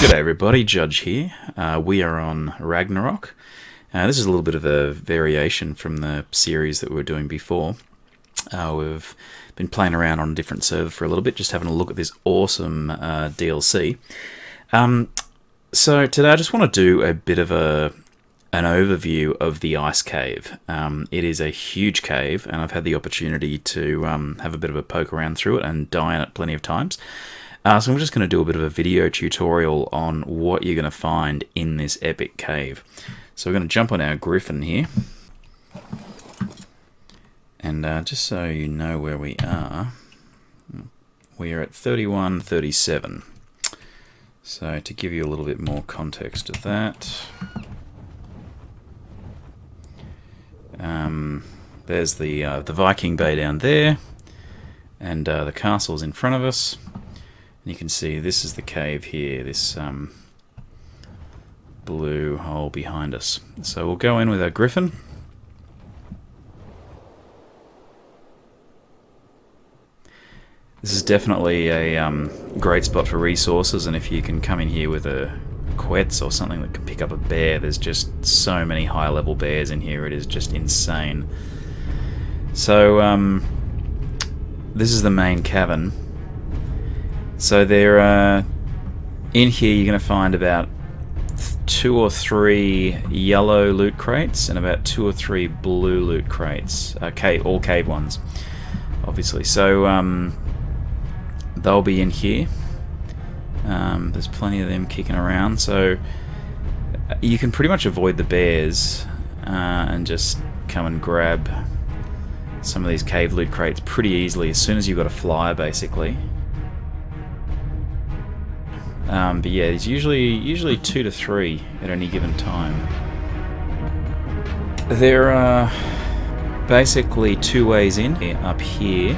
G'day everybody, Judge here. We are on Ragnarok. This is a little bit of a variation from the series that we were doing before. We've been playing around on a different server for a little bit, just having a look at this awesome DLC. So today I just want to do a bit of an overview of the ice cave. It is a huge cave, and I've had the opportunity to have a bit of a poke around through it and die in it plenty of times. So I'm just going to do a bit of a video tutorial on what you're going to find in this epic cave. So we're going to jump on our griffin here. And just so you know where we are at 3137. So to give you a little bit more context of that, there's the Viking Bay down there, and the castle's in front of us. And you can see this is the cave here, this blue hole behind us. So we'll go in with our griffin. This is definitely a great spot for resources, and if you can come in here with a quetz or something that can pick up a bear, there's just so many high level bears in here, it is just insane. So this is the main cavern. So there, in here you're going to find about 2 or 3 yellow loot crates and about 2 or 3 blue loot crates, all cave ones, obviously. So they'll be in here. There's plenty of them kicking around, so you can pretty much avoid the bears and just come and grab some of these cave loot crates pretty easily as soon as you've got a flyer, basically. But yeah, it's usually 2 to 3 at any given time. There are basically 2 ways in. Up here,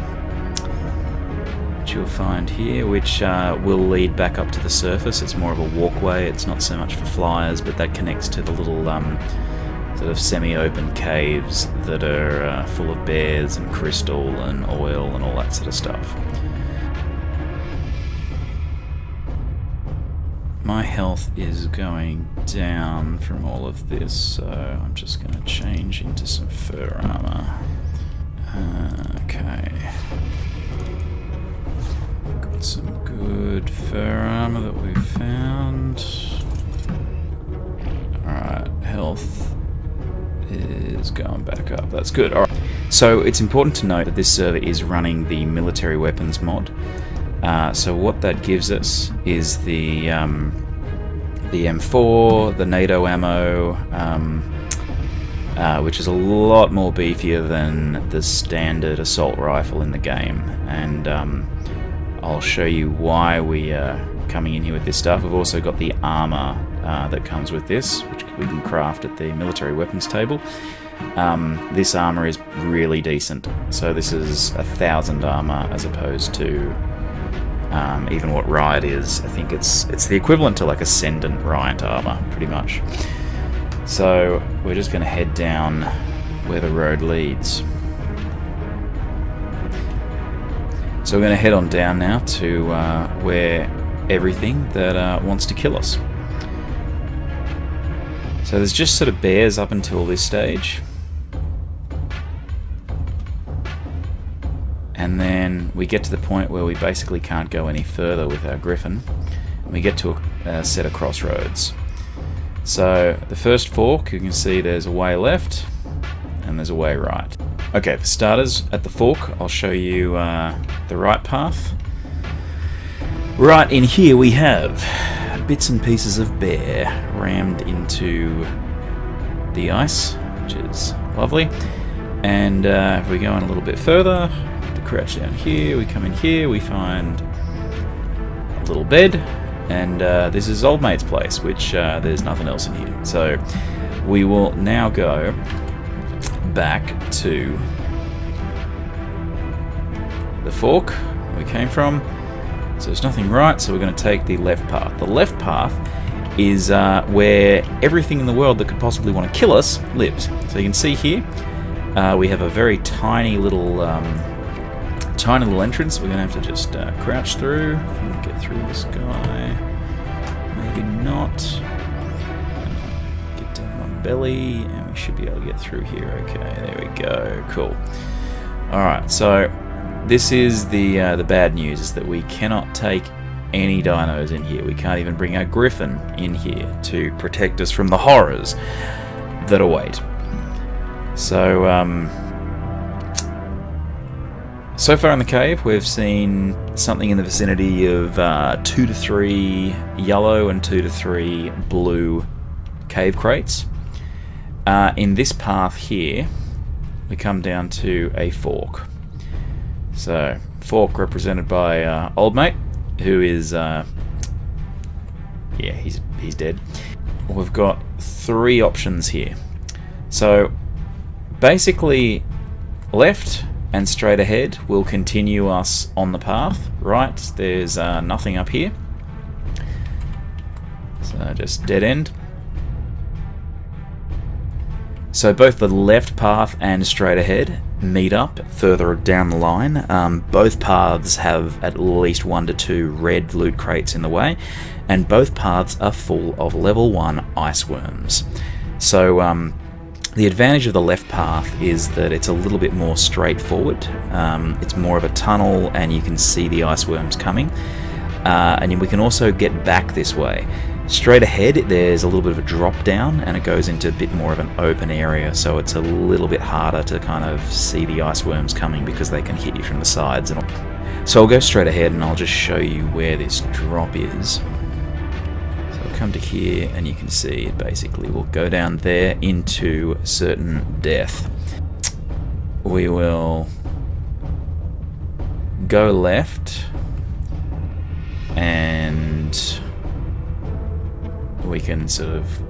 which you'll find here, which will lead back up to the surface. It's more of a walkway. It's not so much for flyers, but that connects to the little sort of semi-open caves that are full of bears and crystal and oil and all that sort of stuff. My health is going down from all of this, so I'm just going to change into some fur armor. Okay. Got some good fur armor that we found. Alright, health is going back up. That's good. Alright. So it's important to note that this server is running the military weapons mod. So what that gives us is the M4, the NATO ammo, which is a lot more beefier than the standard assault rifle in the game, and I'll show you why we are coming in here with this stuff. We've also got the armor that comes with this, which we can craft at the military weapons table. This armor is really decent, so this is 1,000 armor as opposed to even what Riot is. I think it's the equivalent to like Ascendant Riot armor, pretty much. So we're just going to head down where the road leads. So we're going to head on down now to where everything that wants to kill us. So there's just sort of bears up until this stage. And then we get to the point where we basically can't go any further with our griffin. And we get to a set of crossroads. So the first fork, you can see there's a way left and there's a way right. Okay, for starters, at the fork I'll show you the right path. Right in here we have bits and pieces of bear rammed into the ice, which is lovely. And if we go in a little bit further, crouch down here, we come in here, we find a little bed, and this is Old Mate's place, which there's nothing else in here. So we will now go back to the fork we came from. So there's nothing right, so we're going to take the left path. The left path is where everything in the world that could possibly want to kill us lives. So you can see here we have a very tiny little entrance. We're going to have to just crouch through. If we can get through this guy. Maybe not. Get down my belly, and we should be able to get through here. Okay, there we go. Cool. Alright, so this is the bad news, is that we cannot take any dinos in here. We can't even bring our griffin in here to protect us from the horrors that await. So, so far in the cave, we've seen something in the vicinity of 2 to 3 yellow and 2 to 3 blue cave crates. In this path here, we come down to a fork. So, fork represented by old mate, who is, yeah, he's dead. We've got 3 options here. So, basically, left and straight ahead will continue us on the path. Right, there's nothing up here. So, just dead end. So both the left path and straight ahead meet up further down the line. Both paths have at least 1 to 2 red loot crates in the way, and both paths are full of level 1 ice worms. So the advantage of the left path is that it's a little bit more straightforward. It's more of a tunnel, and you can see the ice worms coming. And we can also get back this way. Straight ahead, there's a little bit of a drop down, and it goes into a bit more of an open area, so it's a little bit harder to kind of see the ice worms coming because they can hit you from the sides. And so I'll go straight ahead and I'll just show you where this drop is. So I'll come to here, and you can see it basically will go down there into certain death. We will go left, and we can sort of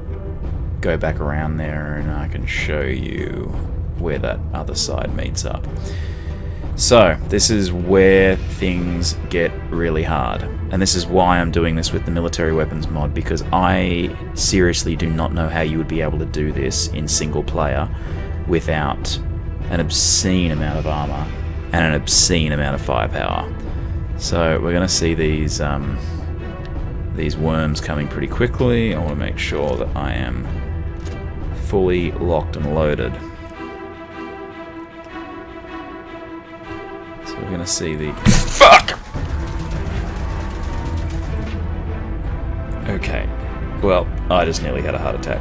go back around there, and I can show you where that other side meets up. So this is where things get really hard, and this is why I'm doing this with the military weapons mod, because I seriously do not know how you would be able to do this in single player without an obscene amount of armor and an obscene amount of firepower. So we're going to see these worms coming pretty quickly. I want to make sure that I am fully locked and loaded. So we're going to see the... Fuck! Okay. Well, I just nearly had a heart attack.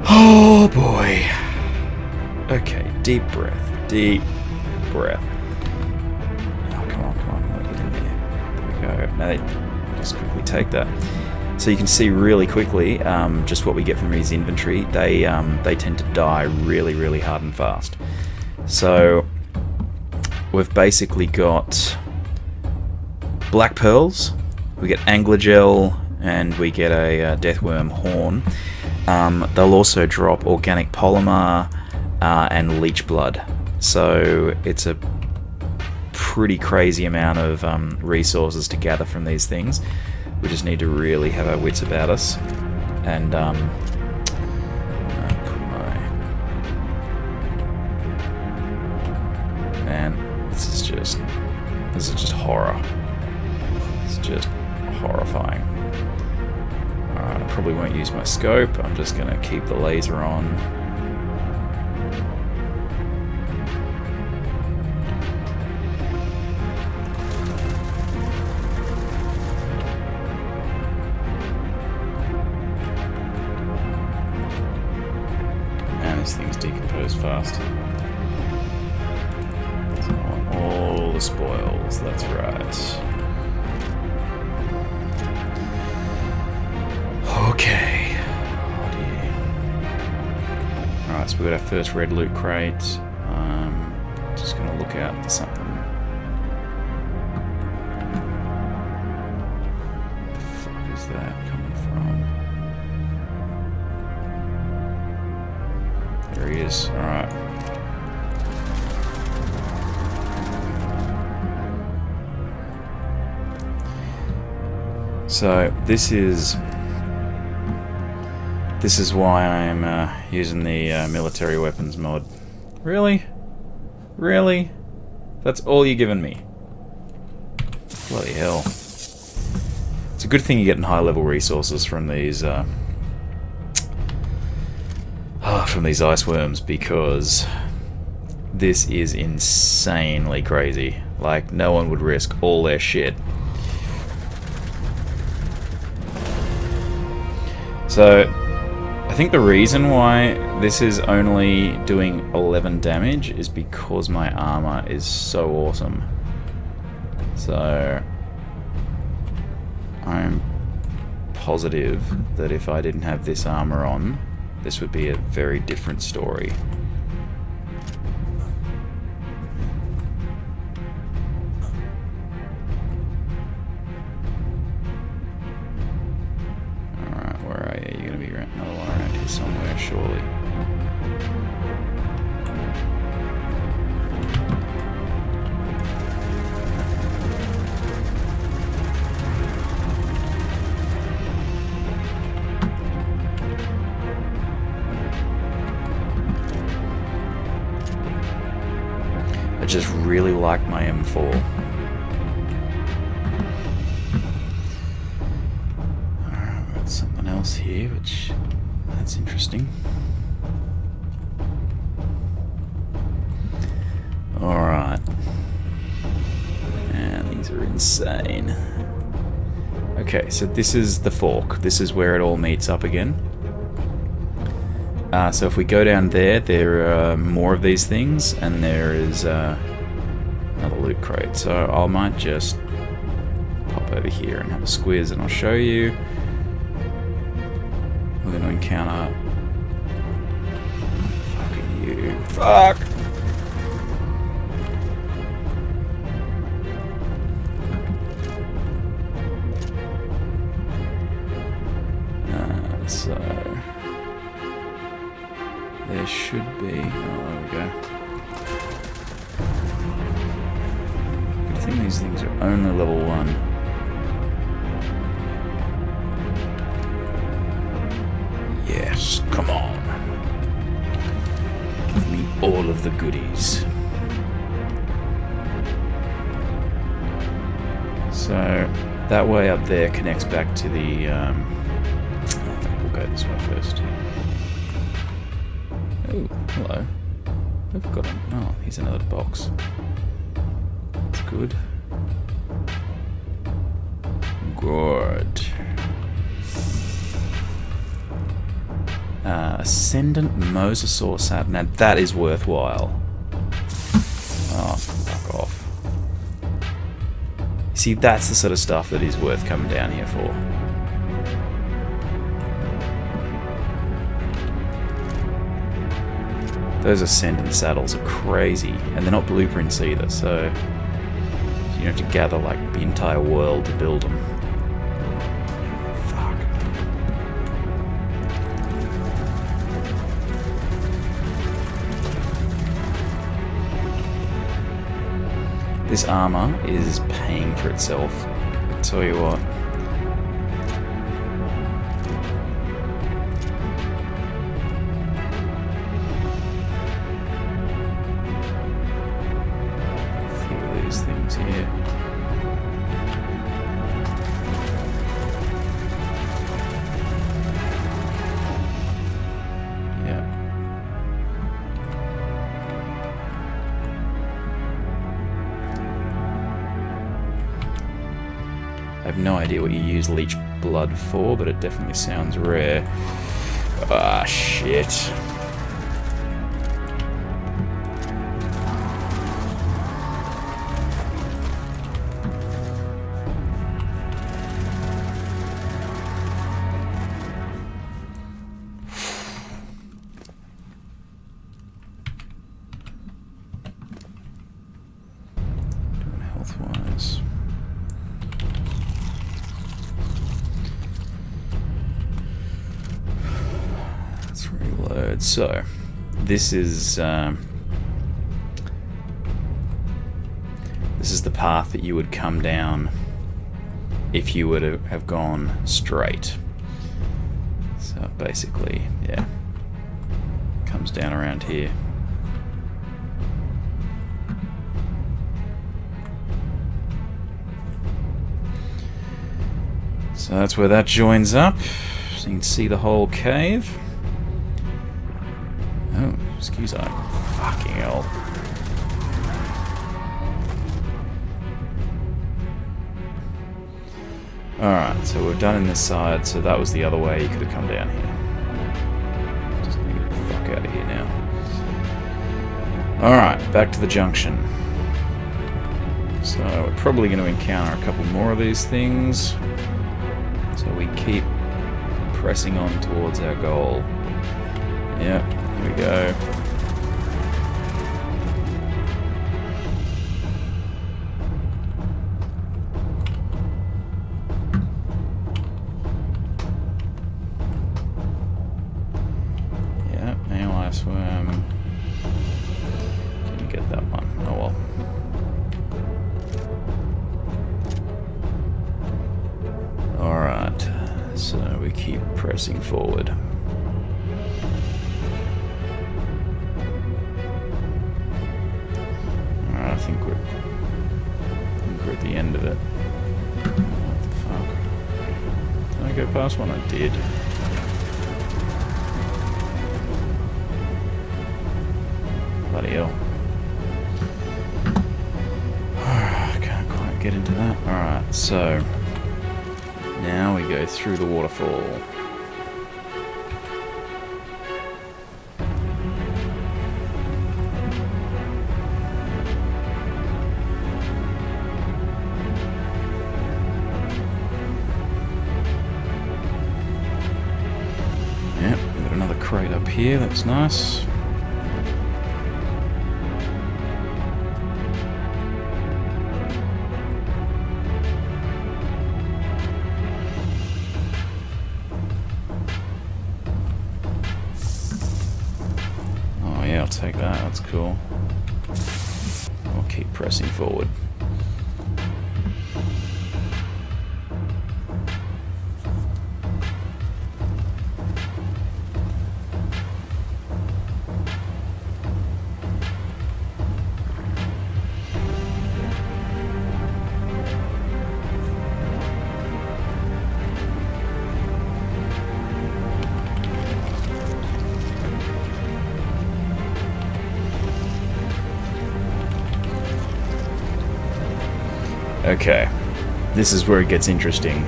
Oh boy. Okay, deep breath. Deep breath. Oh, come on. Get in there. There we go. Now, just quickly take that. So you can see really quickly just what we get from his inventory. They tend to die really, really hard and fast. So we've basically got black pearls, we get angler gel, and we get a deathworm horn. They'll also drop organic polymer and leech blood. So it's a pretty crazy amount of resources to gather from these things. We just need to really have our wits about us. And man, this is just horror. It's just horrifying. Alright, I probably won't use my scope. I'm just gonna keep the laser on. This thing's decomposed fast. So I want all the spoils, that's right. Okay. Oh dear. Alright, so we got our first red loot crate. Just gonna look out for something. What the fuck is that coming from? There he is. Alright. So this is why I'm using the military weapons mod. Really? Really? That's all you're giving me? Bloody hell. It's a good thing you're getting high-level resources from these ice worms, because this is insanely crazy. Like, no one would risk all their shit. So, I think the reason why this is only doing 11 damage is because my armor is so awesome. So, I'm positive that if I didn't have this armor on, this would be a very different story. Alright, where are you? You're gonna be another one around here somewhere, surely. I just really like my M4. Alright, we've got something else here, which... that's interesting. Alright. Man, these are insane. Okay, so this is the fork. This is where it all meets up again. So if we go down there, there are more of these things, and there is another loot crate. So I might just pop over here and have a squiz, and I'll show you. We're going to encounter... Fuck are you? Fuck! So... there should be... oh, there we go. Good thing these things are only level 1. Yes, come on. Give me all of the goodies. So, that way up there connects back to the... I think we'll go this way first. Oh, hello. We've got him. Oh, here's another box. That's good. Good. Ascendant Mosasaur Sap. Now that is worthwhile. Oh, fuck off. See, that's the sort of stuff that is worth coming down here for. Those Ascendant saddles are crazy, and they're not blueprints either, so you don't have to gather like the entire world to build them. Fuck. This armor is paying for itself. I'll tell you what. Things here. Yeah. I have no idea what you use leech blood for, but it definitely sounds rare. Ah, shit. Health-wise. Let's reload. So, this is the path that you would come down if you were to have gone straight. So basically, yeah, comes down around here. So that's where that joins up. So you can see the whole cave. Oh, excuse me. Fucking hell. Alright, so we're done in this side, so that was the other way. You could have come down here. Just gonna get the fuck out of here now. Alright, back to the junction. So we're probably going to encounter a couple more of these things. So we keep pressing on towards our goal. Yep, here we go. Yep, now I swim. Didn't get that one. Oh well. Alright, so we keep pressing forward. Alright, I think we're at the end of it. What the fuck? Did I go past one? I did. Bloody hell. I can't quite get into that. Alright, so now we go through the waterfall. Yep, we've got another crate up here, that's nice. Yeah, I'll take that, that's cool. I'll keep pressing forward. Okay, this is where it gets interesting.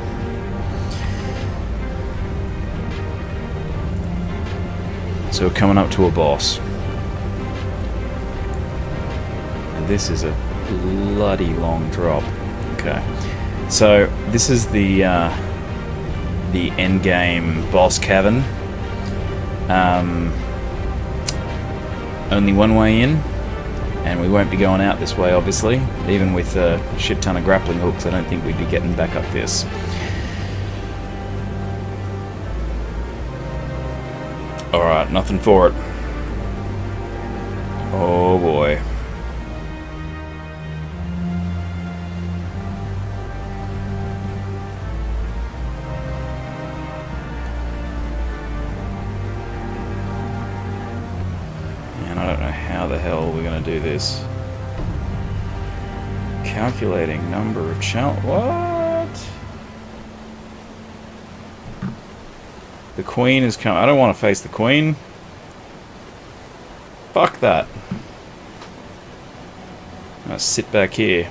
So we're coming up to a boss. And this is a bloody long drop. Okay, so this is the Endgame boss cavern. Only one way in. And we won't be going out this way, obviously. Even with a shit ton of grappling hooks, I don't think we'd be getting back up this. Alright, nothing for it. Oh boy. And I don't know how the hell we're going to do this. Calculating number of what? The queen is coming. I don't want to face the queen. Fuck that. I'm going to sit back here.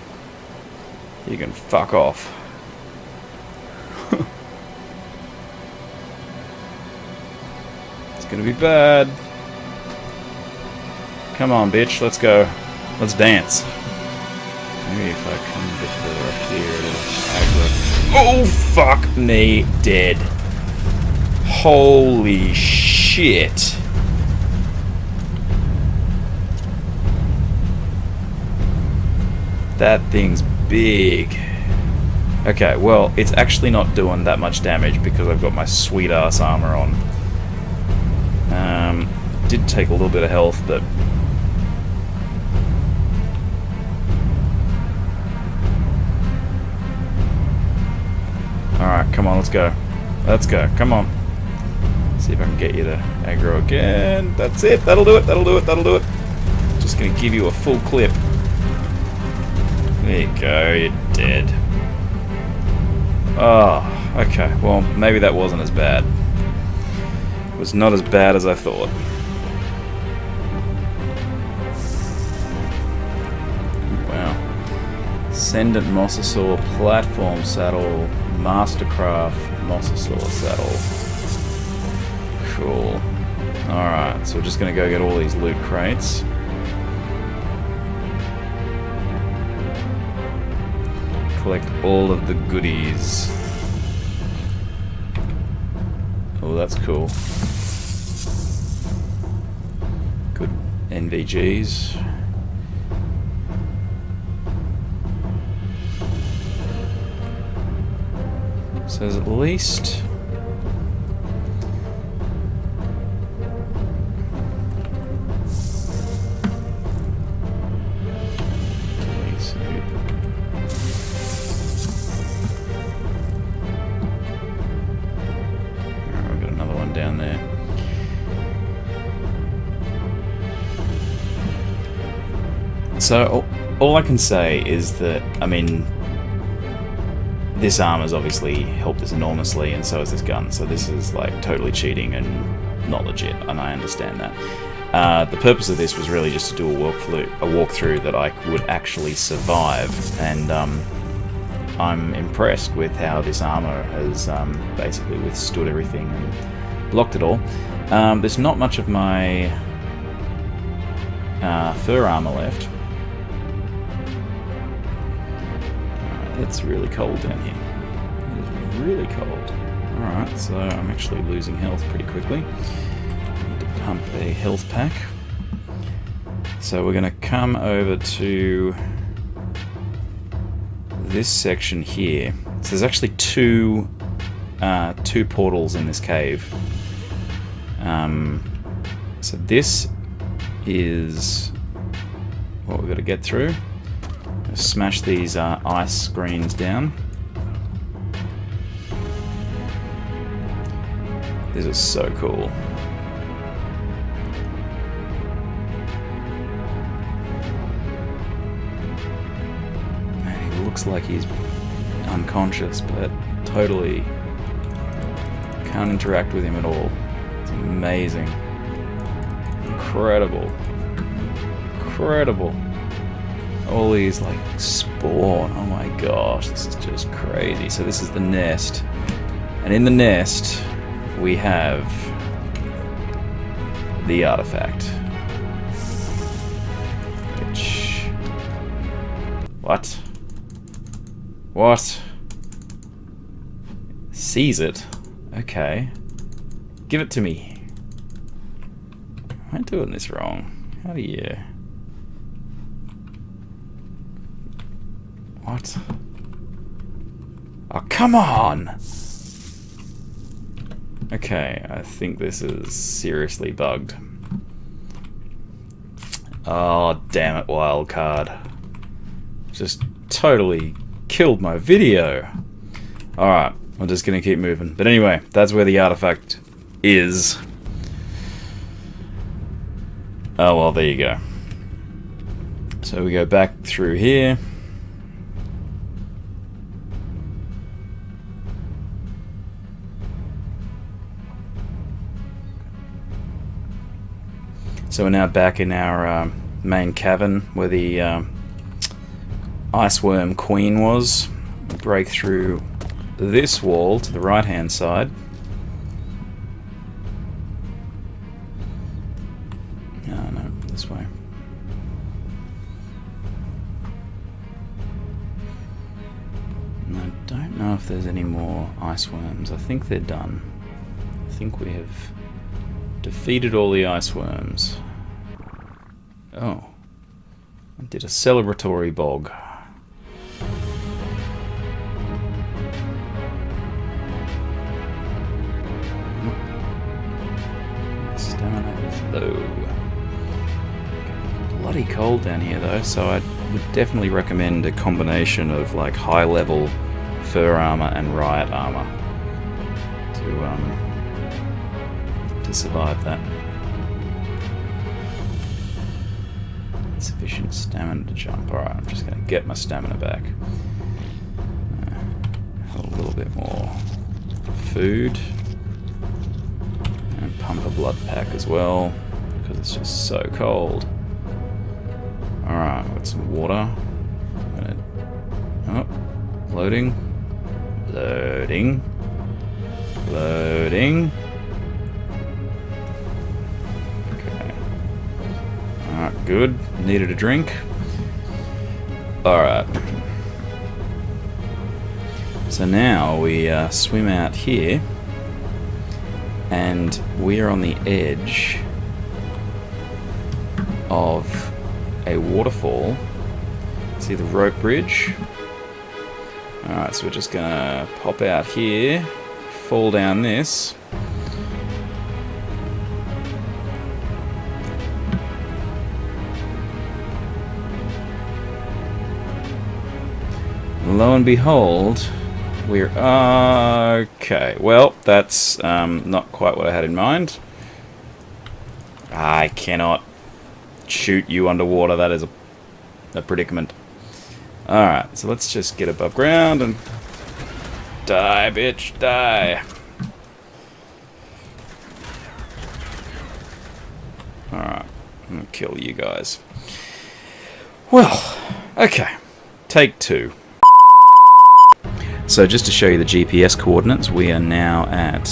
You can fuck off. It's going to be bad. Come on, bitch, let's go. Let's dance. Maybe if I come a bit further up here, it'll aggro. Oh, fuck me, dead. Holy shit. That thing's big. Okay, well, it's actually not doing that much damage because I've got my sweet ass armor on. Did take a little bit of health, but alright, come on, let's go. Let's go, come on. See if I can get you to aggro again. That's it, that'll do it, that'll do it, that'll do it. Just gonna give you a full clip. There you go, you're dead. Oh, okay. Well, maybe that wasn't as bad. It was not as bad as I thought. Wow. Ascendant Mosasaur platform saddle. Mastercraft Mosasaur saddle. Cool. Alright, so we're just going to go get all these loot crates. Collect all of the goodies. Oh, that's cool. Good NVGs. So there's at least... down there. So all I can say is that, I mean, this armor's obviously helped us enormously, and so has this gun. So this is like totally cheating and not legit, and I understand that. The purpose of this was really just to do a walkthrough that I would actually survive, and I'm impressed with how this armor has basically withstood everything and blocked it all. There's not much of my fur armor left. It's really cold down here. It is really cold. Alright, so I'm actually losing health pretty quickly. Need to pump a health pack. So we're going to come over to this section here. So there's actually two portals in this cave. So this is what we've got to get through. Smash these ice screens down. This is so cool. Man, he looks like he's unconscious, but totally can't interact with him at all. It's amazing. Incredible. Incredible. All these, like, spawn. Oh my gosh, this is just crazy. So this is the nest. And in the nest, we have the artifact. Which... What? What? Seize it? Okay. Give it to me. Am I doing this wrong? How do you... What? Oh, come on! Okay, I think this is seriously bugged. Oh, damn it, wildcard. Just totally killed my video. Alright, I'm just gonna keep moving. But anyway, that's where the artifact is. Oh, well, there you go. So we go back through here. So we're now back in our main cavern where the Iceworm Queen was. We'll break through this wall to the right hand side. No, this way. And I don't know if there's any more ice worms. I think they're done. I think we have defeated all the ice worms. Oh. I did a celebratory bog. Stamina is low. Bloody cold down here though, so I would definitely recommend a combination of like high level fur armor and riot armor to survive that. Insufficient stamina to jump. Alright, I'm just going to get my stamina back. a little bit more food. And pump a blood pack as well, because it's just so cold. Alright, got some water. Oh, loading. Loading. Loading. Okay. Alright, good. Needed a drink. Alright. So now we swim out here, and we are on the edge of a waterfall. See the rope bridge? Alright, so we're just gonna pop out here, fall down this. Lo and behold, we're... okay, well, that's not quite what I had in mind. I cannot shoot you underwater. That is a predicament. Alright, so let's just get above ground and... die, bitch, die. Alright, I'm gonna kill you guys. Well, okay. Take 2. So just to show you the GPS coordinates, we are now at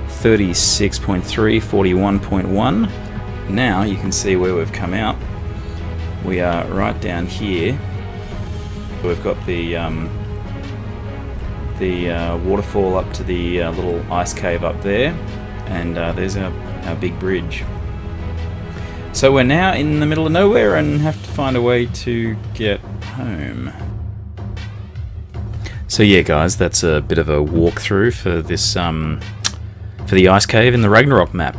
36.3, 41.1. Now you can see where we've come out. We are right down here. We've got the waterfall up to the little ice cave up there, and there's our big bridge. So we're now in the middle of nowhere and have to find a way to get home. So yeah, guys, that's a bit of a walkthrough for this for the ice cave in the Ragnarok map.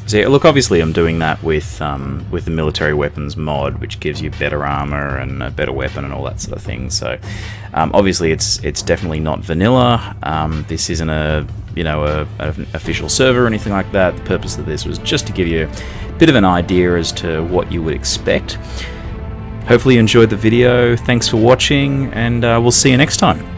So yeah, look, obviously I'm doing that with the military weapons mod, which gives you better armor and a better weapon and all that sort of thing. So obviously it's definitely not vanilla. This isn't an official server or anything like that. The purpose of this was just to give you a bit of an idea as to what you would expect. Hopefully you enjoyed the video. Thanks for watching, and we'll see you next time.